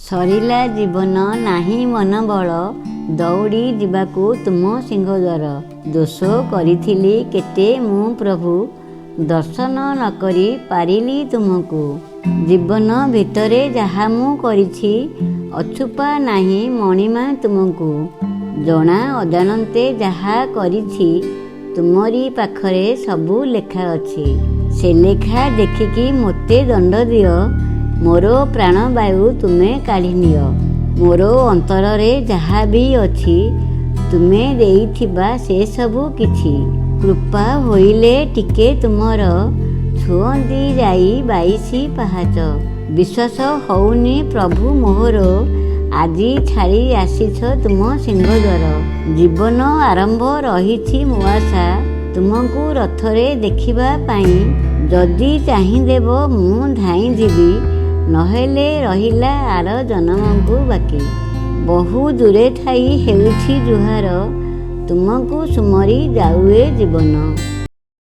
ସରିଲା ଜୀବନ ନାହିଁ ମନ ବଳ, ଦୌଡ଼ି ଯିବାକୁ ତୁମ ସିଂହଦ୍ୱାର। ଦୋଷ କରିଥିଲି କେତେ ମୁଁ ପ୍ରଭୁ, ଦର୍ଶନ ନ କରି ପାରିଲି ତୁମକୁ। ଜୀବନ ଭିତରେ ଯାହା ମୁଁ କରିଛି, ଅଛୁପା ନାହିଁ ମଣିମା ତୁମକୁ। ଜଣା ଅଜାଣନ୍ତେ ଯାହା କରିଛି, ତୁମରି ପାଖରେ ସବୁ ଲେଖା ଅଛି। ସେ ଲେଖା ଦେଖିକି ମୋତେ ଦଣ୍ଡ ଦିଅ, ମୋର ପ୍ରାଣବାୟୁ ତୁମେ କାଢ଼ି ନିଅ। ମୋର ଅନ୍ତରରେ ଯାହା ବି ଅଛି, ତୁମେ ଦେଇଥିବା ସେ ସବୁ କିଛି। କୃପା ହୋଇଲେ ଟିକେ ତୁମର, ଛୁଅନ୍ତି ଯାଇ 22 ପାହାଚ। ବିଶ୍ୱାସ ହଉନି ପ୍ରଭୁ ମୋହର, ଆଜି ଛାଡ଼ି ଆସିଛ ତୁମ ସିଂହଦ୍ୱାର। ଜୀବନ ଆରମ୍ଭ ରହିଛି ମୋ ଆଶା, ତୁମକୁ ରଥରେ ଦେଖିବା ପାଇଁ। ଯଦି ଚାହିଁଦେବ ମୁଁ ଧାଇଁ ଯିବି, ନହେଲେ ରହିଲା ଆର ଜନମକୁ ବାକି। ବହୁ ଦୂରେ ଥାଇ ହେଉଛି ଜୁହାର, ତୁମକୁ ସୁମରି ଯାଉ ଏ ଜୀବନ।